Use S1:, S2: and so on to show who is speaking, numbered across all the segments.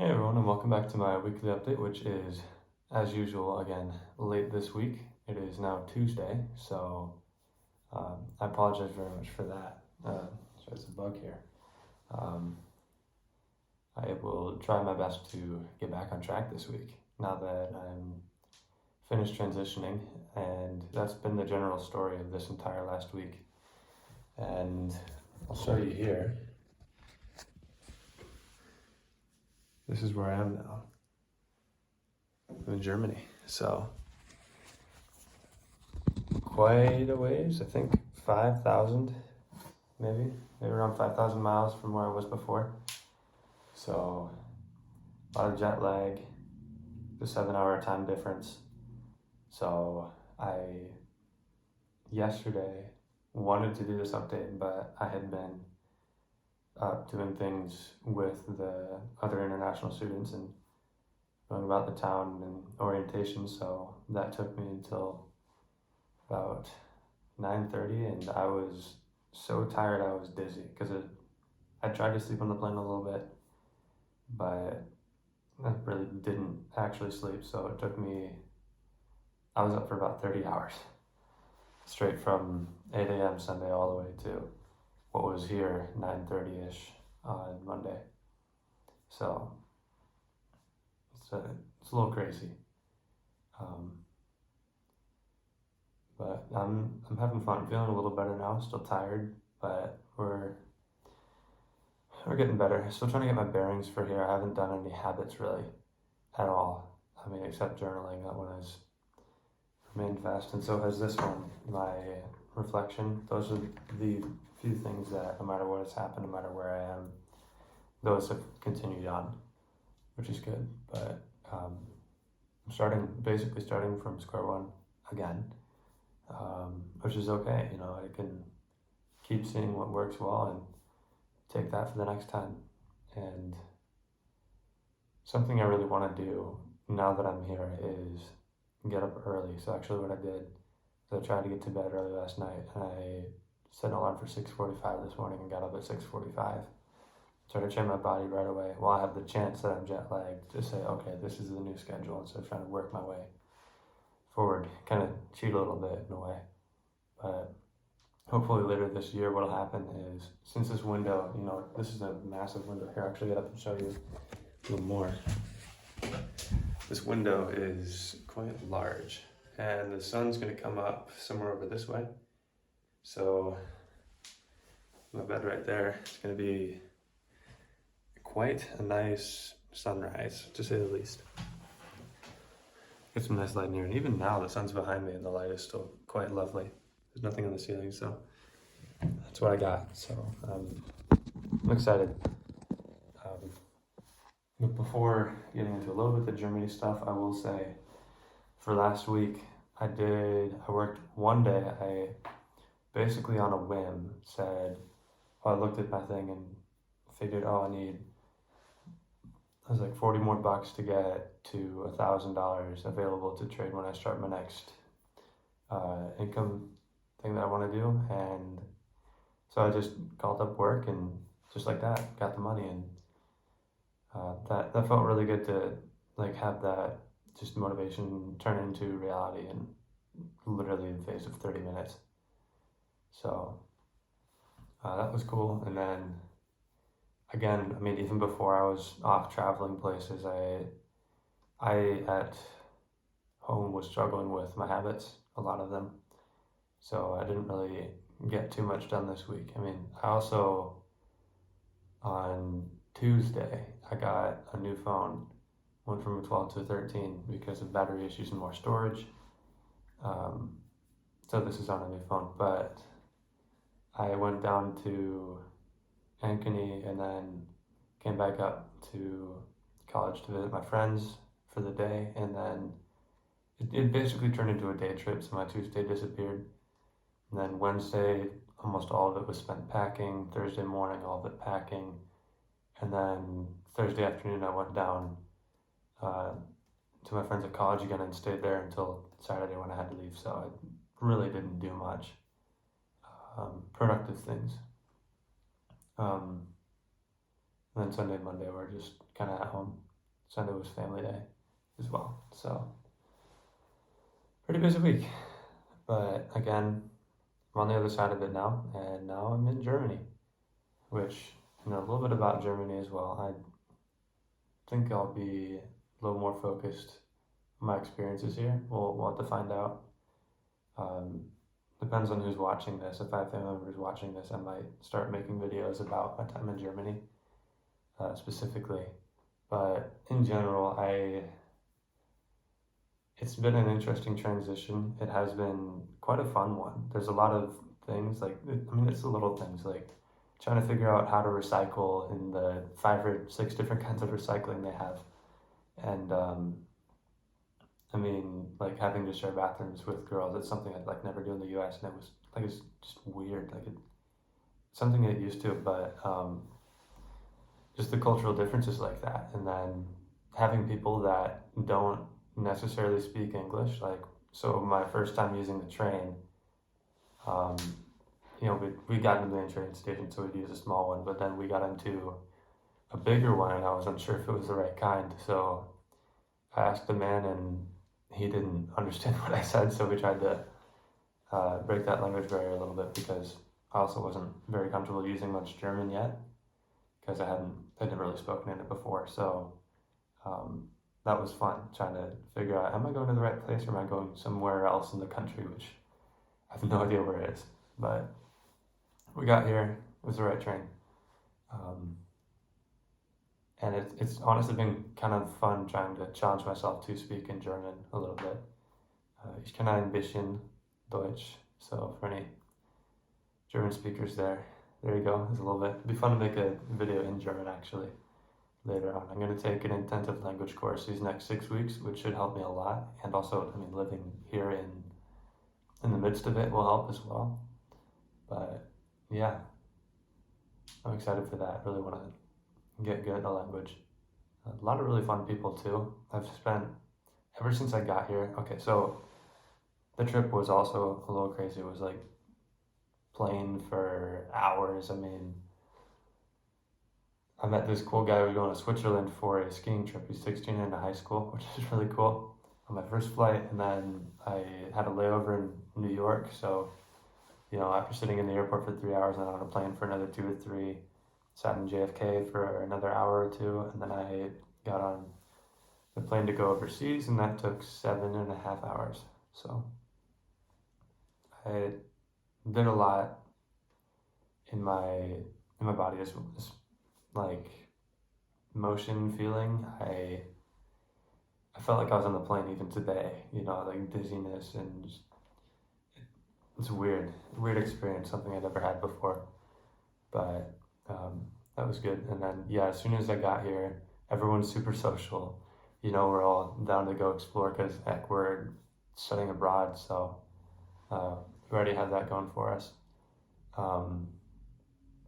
S1: Hey everyone, and welcome back to my weekly update, which is, as usual, again, late this week. It is now Tuesday, so I apologize very much for that. There's a bug here. Um, I will try my best to get back on track this week, now that I'm finished transitioning, and that's been the general story of this entire last week. And I'll show you here. This is where I am now. I'm in Germany, so quite a ways. I think 5,000, maybe around 5,000 miles from where I was before. So a lot of jet lag, the 7 hour time difference. So I yesterday wanted to do this update, but I had been doing things with the other international students and going about the town and orientation. So that took me until about 9:30, and I was so tired I was dizzy because I tried to sleep on the plane a little bit, but I really didn't actually sleep. So it took me, I was up for about 30 hours straight from 8 a.m. Sunday all the way to what was here 9:30ish on Monday. So it's a little crazy. Um, but I'm having fun. I'm feeling a little better now. Still tired, but we're getting better. Still trying to get my bearings for here. I haven't done any habits really at all. I mean, except journaling. That one has remained fast, and so has this one. My reflection. Those are the few things that, no matter what has happened, no matter where I am, those have continued on, which is good. But I'm basically starting from square one again, which is okay. You know, I can keep seeing what works well and take that for the next time. And something I really want to do now that I'm here is get up early. So actually what I did is I tried to get to bed early last night, and I set an alarm for 6:45 this morning and got up at 6:45. Tried to train my body right away while I have the chance that I'm jet lagged to say, okay, this is the new schedule, instead of trying to work my way forward, kind of cheat a little bit in a way. But hopefully later this year what'll happen is, since this window, you know, this is a massive window here. I'll actually get up and show you a little more. This window is quite large, and the sun's going to come up somewhere over this way. So my bed right there is going to be quite a nice sunrise, to say the least. Get some nice light in here, and even now the sun's behind me and the light is still quite lovely. There's nothing on the ceiling, so that's what I got. So I'm excited. But before getting into a little bit of the Germany stuff, I will say for last week I worked one day. I basically on a whim said, I looked at my thing and figured, I was like 40 more bucks to get to $1,000 available to trade when I start my next income thing that I want to do. And so I just called up work and just like that got the money, and that felt really good to like have that just motivation turn into reality in literally the phase of 30 minutes. So that was cool. And then again, I mean, even before I was off traveling places, I at home was struggling with my habits, a lot of them. So I didn't really get too much done this week. I mean, I also, on Tuesday, I got a new phone, went from a 12 to a 13 because of battery issues and more storage. So this is on a new phone, but I went down to Ankeny and then came back up to college to visit my friends for the day, and then it basically turned into a day trip, so my Tuesday disappeared. And then Wednesday, almost all of it was spent packing. Thursday morning, all of it packing. And then Thursday afternoon, I went down to my friends at college again and stayed there until Saturday when I had to leave. So I really didn't do much productive things. And then Sunday, Monday, we're just kind of at home. Sunday was family day as well. So pretty busy week. But again, I'm on the other side of it now, and now I'm in Germany, which, a little bit about Germany as well. I think I'll be a little more focused on my experiences here. We'll have to find out. Um, Depends on who's watching this. If I have family members watching this, I might start making videos about my time in Germany, specifically. But in general, it's been an interesting transition. It has been quite a fun one. There's a lot of things it's the little things like trying to figure out how to recycle in the 5 or 6 different kinds of recycling they have, and like having to share bathrooms with girls. It's something I'd like never do in the U.S. and it was like it's just weird. Something to get used to, but just the cultural differences like that, and then having people that don't necessarily speak English. So my first time using the train, we got into the main train station, so we'd use a small one, but then we got into a bigger one, and I was unsure if it was the right kind. So I asked the man, and he didn't understand what I said, so we tried to break that language barrier a little bit, because I also wasn't very comfortable using much German yet, because I hadn't really spoken in it before. So that was fun, trying to figure out, am I going to the right place, or am I going somewhere else in the country, which I have no idea where it is. But we got here, it was the right train. And it's honestly been kind of fun trying to challenge myself to speak in German a little bit. Ich kann ein bisschen Deutsch, so for any German speakers there you go, it's a little bit. It'd be fun to make a video in German actually later on. I'm going to take an intensive language course these next 6 weeks, which should help me a lot. And also, living here in the midst of it will help as well. But yeah, I'm excited for that. Really want to get good at the language. A lot of really fun people too. I've spent, ever since I got here, okay, so the trip was also a little crazy. It was like playing for hours. I met this cool guy who was going to Switzerland for a skiing trip. He's 16 and in high school, which is really cool. On my first flight, and then I had a layover in New York, so after sitting in the airport for 3 hours and on a plane for another 2 or 3, sat in JFK for another hour or 2, and then I got on the plane to go overseas, and that took 7.5 hours. So I did a lot in my body, as like motion feeling. I felt like I was on the plane even today, like dizziness, and just, it's a weird experience, something I'd never had before. But that was good. And then, as soon as I got here, everyone's super social. We're all down to go explore because we're studying abroad, so we already had that going for us.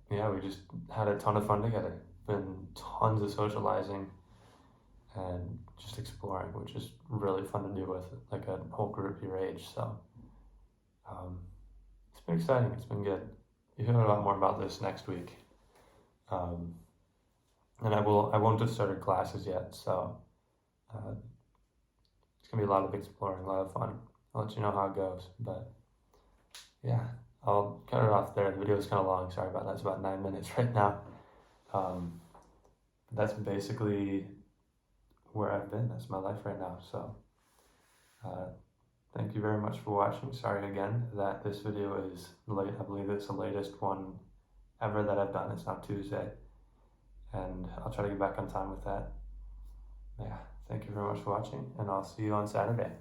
S1: We just had a ton of fun together. Been tons of socializing and just exploring, which is really fun to do with like a whole group your age. So it's been exciting. It's been good. You'll hear a lot more about this next week. And I won't have started classes yet, so it's gonna be a lot of exploring, a lot of fun. I'll let you know how it goes. But yeah, I'll cut it off there. The video is kind of long. Sorry about that. It's about 9 minutes right now. That's basically where I've been. That's my life right now. So thank you very much for watching. Sorry again that this video is late. I believe it's the latest one ever that I've done. It's now Tuesday, and I'll try to get back on time with that. Yeah, thank you very much for watching, and I'll see you on Saturday.